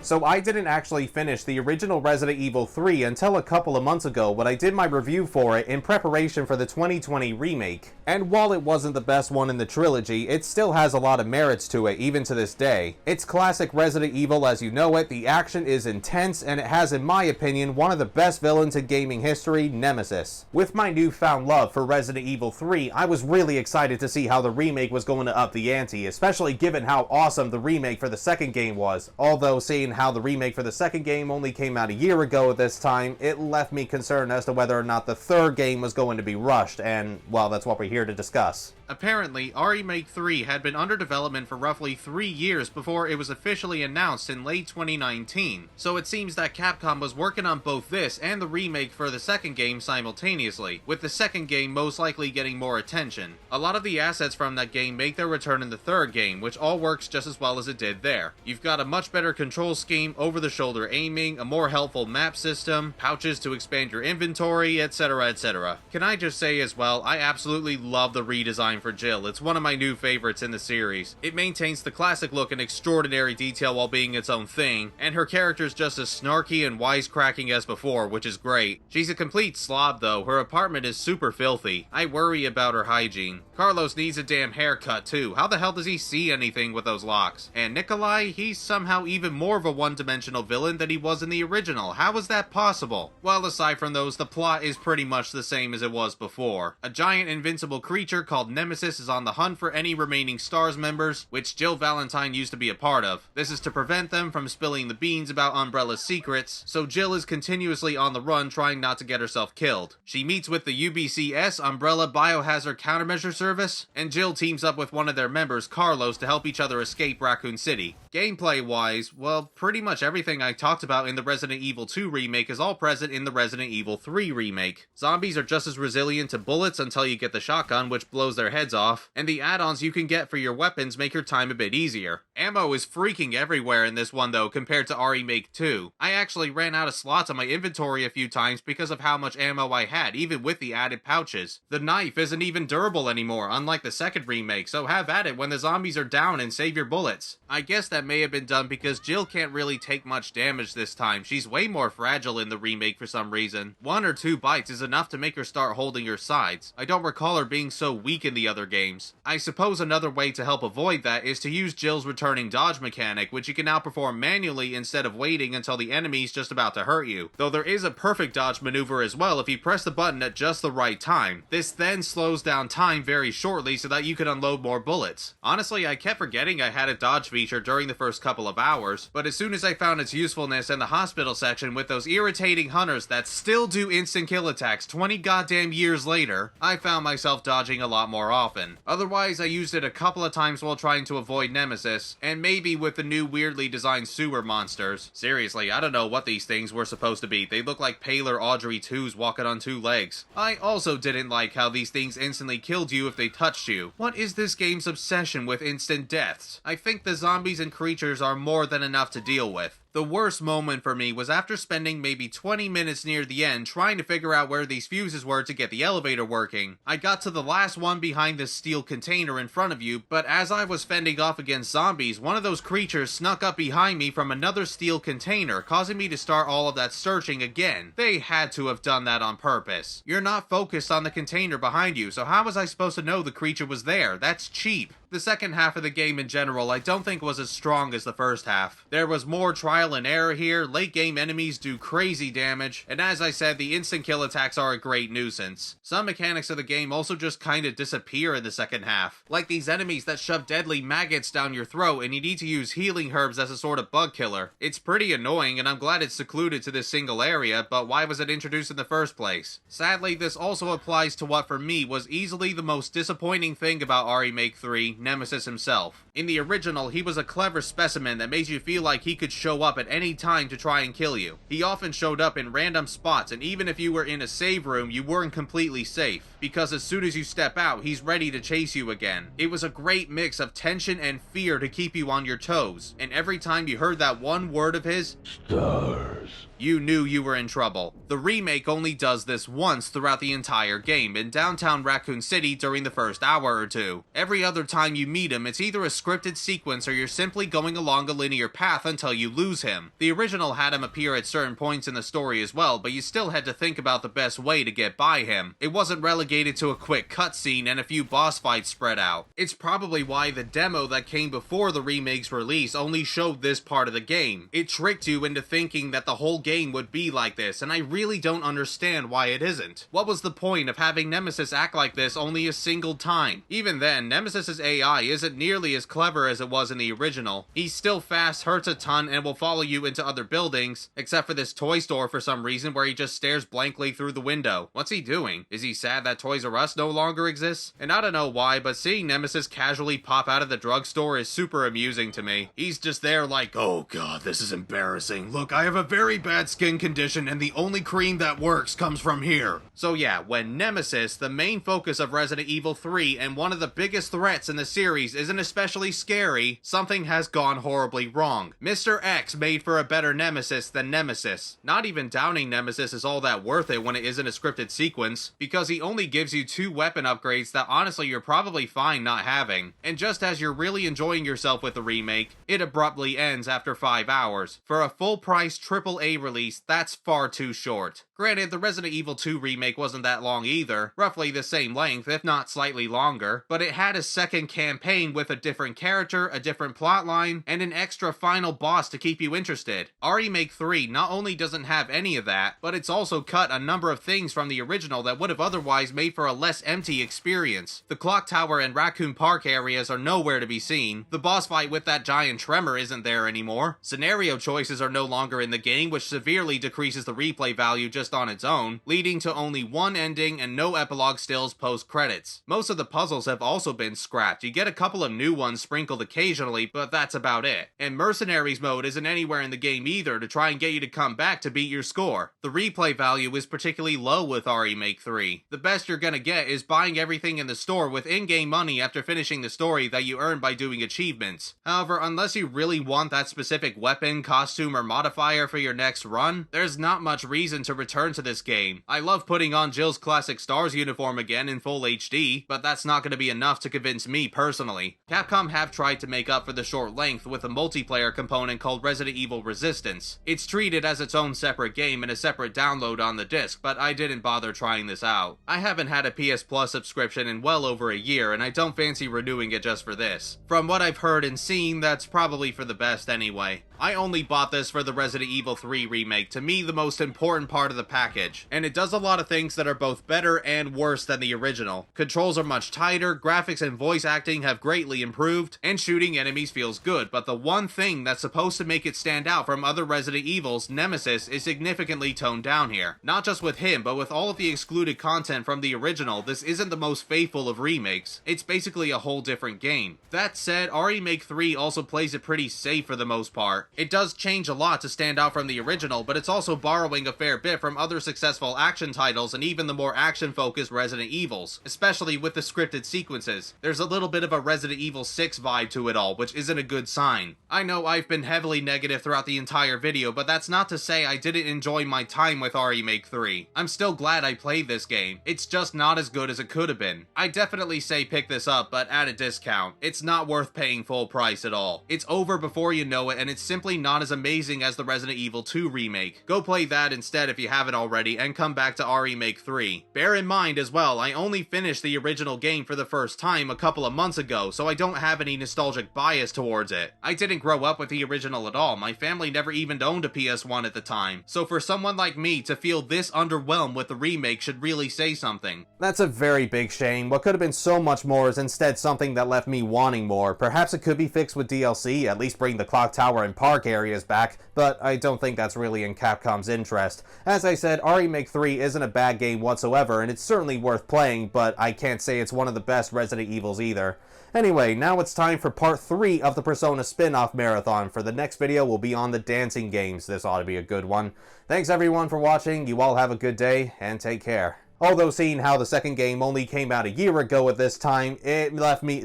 So I didn't actually finish the original Resident Evil 3 until a couple of months ago when I did my review for it in preparation for the 2020 remake. And while it wasn't the best one in the trilogy, it still has a lot of merits to it even to this day. It's classic Resident Evil as you know it, the action is intense, and it has, in my opinion, one of the best villains in gaming history, Nemesis. With my newfound love for Resident Evil 3, I was really excited to see how the remake was going to up the ante, especially given how awesome the remake for the second game was. Although seeing how the remake for the second game only came out a year ago at this time, it left me concerned as to whether or not the third game was going to be rushed, and, well, that's what we're here to discuss. Apparently, Remake 3 had been under development for roughly 3 years before it was officially announced in late 2019, so it seems that Capcom was working on both this and the remake for the second game simultaneously, with the second game most likely getting more attention. A lot of the assets from that game make their return in the third game, which all works just as well as it did there. You've got a much better control scheme, over-the-shoulder aiming, a more helpful map system, pouches to expand your inventory, etc, etc. Can I just say as well, I absolutely love the redesign for Jill. It's one of my new favorites in the series. It maintains the classic look and extraordinary detail while being its own thing, and her character's just as snarky and wisecracking as before, which is great. She's a complete slob though, her apartment is super filthy. I worry about her hygiene. Carlos needs a damn haircut too. How the hell does he see anything with those locks? And Nikolai, he's somehow even more of a one-dimensional villain than he was in the original. How is that possible? Well, aside from those, the plot is pretty much the same as it was before. A giant invincible creature called Nemesis is on the hunt for any remaining STARS members, which Jill Valentine used to be a part of. This is to prevent them from spilling the beans about Umbrella's secrets, so Jill is continuously on the run trying not to get herself killed. She meets with the UBCS, Umbrella Biohazard Countermeasure Service, and Jill teams up with one of their members, Carlos, to help each other escape Raccoon City. Gameplay-wise, well, pretty much everything I talked about in the Resident Evil 2 remake is all present in the Resident Evil 3 remake. Zombies are just as resilient to bullets until you get the shotgun, which blows their heads off, and the add-ons you can get for your weapons make your time a bit easier. Ammo is freaking everywhere in this one though compared to Remake 2. I actually ran out of slots on my inventory a few times because of how much ammo I had, even with the added pouches. The knife isn't even durable anymore, unlike the second remake, so have at it when the zombies are down and save your bullets. I guess that may have been done because Jill can't really take much damage this time. She's way more fragile in the remake for some reason. 1 or 2 bites is enough to make her start holding her sides. I don't recall her being so weak in the other games. I suppose another way to help avoid that is to use Jill's returning dodge mechanic, which you can now perform manually instead of waiting until the enemy's just about to hurt you. Though there is a perfect dodge maneuver as well if you press the button at just the right time. This then slows down time very shortly so that you can unload more bullets. Honestly, I kept forgetting I had a dodge feature during the first couple of hours, but as soon as I found its usefulness in the hospital section with those irritating hunters that still do instant kill attacks 20 goddamn years later, I found myself dodging a lot more often. Otherwise, I used it a couple of times while trying to avoid Nemesis, and maybe with the new weirdly designed sewer monsters. Seriously, I don't know what these things were supposed to be. They look like paler Audrey 2s walking on 2 legs. I also didn't like how these things instantly killed you if they touched you. What is this game's obsession with instant deaths? I think the zombies and creatures are more than enough to deal with. The worst moment for me was after spending maybe 20 minutes near the end trying to figure out where these fuses were to get the elevator working. I got to the last one behind this steel container in front of you, but as I was fending off against zombies, one of those creatures snuck up behind me from another steel container, causing me to start all of that searching again. They had to have done that on purpose. You're not focused on the container behind you, so how was I supposed to know the creature was there? That's cheap. The second half of the game in general I don't think was as strong as the first half. There was more trial and error here, late game enemies do crazy damage, and as I said, the instant kill attacks are a great nuisance. Some mechanics of the game also just kinda disappear in the second half. Like these enemies that shove deadly maggots down your throat and you need to use healing herbs as a sort of bug killer. It's pretty annoying and I'm glad it's secluded to this single area, but why was it introduced in the first place? Sadly, this also applies to what for me was easily the most disappointing thing about Remake 3, Nemesis himself. In the original, he was a clever specimen that made you feel like he could show up at any time to try and kill you. He often showed up in random spots, and even if you were in a save room, you weren't completely safe, because as soon as you step out, he's ready to chase you again. It was a great mix of tension and fear to keep you on your toes, and every time you heard that one word of his, STARS, you knew you were in trouble. The remake only does this once throughout the entire game, in downtown Raccoon City during the first hour or two. Every other time you meet him, it's either a scripted sequence or you're simply going along a linear path until you lose him. The original had him appear at certain points in the story as well, but you still had to think about the best way to get by him. It wasn't relegated to a quick cutscene and a few boss fights spread out. It's probably why the demo that came before the remake's release only showed this part of the game. It tricked you into thinking that the whole game would be like this, and I really don't understand why it isn't. What was the point of having Nemesis act like this only a single time? Even then, Nemesis's AI isn't nearly as clever as it was in the original. He's still fast, hurts a ton, and will follow you into other buildings, except for this toy store for some reason where he just stares blankly through the window. What's he doing? Is he sad that Toys R Us no longer exists? And I don't know why, but seeing Nemesis casually pop out of the drugstore is super amusing to me. He's just there like, oh god, this is embarrassing. Look, I have a very bad skin condition and the only cream that works comes from here. So yeah, when Nemesis, the main focus of Resident Evil 3 and one of the biggest threats in the series, isn't especially scary, something has gone horribly wrong. Mr. X made for a better Nemesis than Nemesis. Not even downing Nemesis is all that worth it when it isn't a scripted sequence, because he only gives you 2 weapon upgrades that honestly you're probably fine not having. And just as you're really enjoying yourself with the remake, it abruptly ends after 5 hours. For a full-price AAA release, that's far too short. Granted, the Resident Evil 2 remake wasn't that long either, roughly the same length, if not slightly longer, but it had a second campaign with a different character, a different plotline, and an extra final boss to keep you interested. Remake 3 not only doesn't have any of that, but it's also cut a number of things from the original that would have otherwise made for a less empty experience. The clock tower and Raccoon Park areas are nowhere to be seen, the boss fight with that giant tremor isn't there anymore, scenario choices are no longer in the game, which severely decreases the replay value just on its own, leading to only one ending and no epilogue stills post-credits. Most of the puzzles have also been scrapped. You get a couple of new ones sprinkled occasionally, but that's about it. And Mercenaries mode isn't anywhere in the game either to try and get you to come back to beat your score. The replay value is particularly low with Remake 3. The best you're gonna get is buying everything in the store with in-game money after finishing the story that you earn by doing achievements. However, unless you really want that specific weapon, costume, or modifier for your next run, there's not much reason to return to this game. I love putting on Jill's classic Stars uniform again in full HD, but that's not going to be enough to convince me personally. Capcom have tried to make up for the short length with a multiplayer component called Resident Evil Resistance. It's treated as its own separate game and a separate download on the disc, but I didn't bother trying this out. I haven't had a PS Plus subscription in well over a year, and I don't fancy renewing it just for this. From what I've heard and seen, that's probably for the best anyway. I only bought this for the Resident Evil 3 remake, to me the most important part of the package, and it does a lot of things that are both better and worse than the original. Controls are much tighter, graphics and voice acting have greatly improved, and shooting enemies feels good, but the one thing that's supposed to make it stand out from other Resident Evils, Nemesis, is significantly toned down here. Not just with him, but with all of the excluded content from the original, this isn't the most faithful of remakes. It's basically a whole different game. That said, Remake 3 also plays it pretty safe for the most part. It does change a lot to stand out from the original, but it's also borrowing a fair bit from other successful action titles and even the more action-focused Resident Evils, especially with the scripted sequences. There's a little bit of a Resident Evil 6 vibe to it all, which isn't a good sign. I know I've been heavily negative throughout the entire video, but that's not to say I didn't enjoy my time with Remake 3. I'm still glad I played this game. It's just not as good as it could have been. I definitely say pick this up, but at a discount. It's not worth paying full price at all. It's over before you know it, and it's simply not as amazing as the Resident Evil 2 remake. Go play that instead if you haven't already, and come back to Remake 3. Bear in mind as well, I only finished the original game for the first time a couple of months ago, so I don't have any nostalgic bias towards it. I didn't grow up with the original at all. My family never even owned a PS1 at the time. So for someone like me to feel this underwhelmed with the remake should really say something. That's a very big shame. What could have been so much more is instead something that left me wanting more. Perhaps it could be fixed with DLC, at least bring the clock tower and park areas back, but I don't think that's really in Capcom's interest. As I said, Remake 3 isn't a bad game whatsoever, and it's certainly worth playing, but I can't say it's one of the best Resident Evils either. Anyway, now it's time for part 3 of the Persona spin-off marathon. For the next video, we'll be on the dancing games. This ought to be a good one. Thanks everyone for watching, you all have a good day, and take care. Although seeing how the second game only came out a year ago at this time, it left me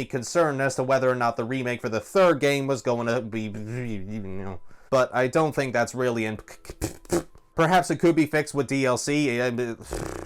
concerned as to whether or not the remake for the third game was going to be, but I don't think that's really in... Perhaps it could be fixed with DLC.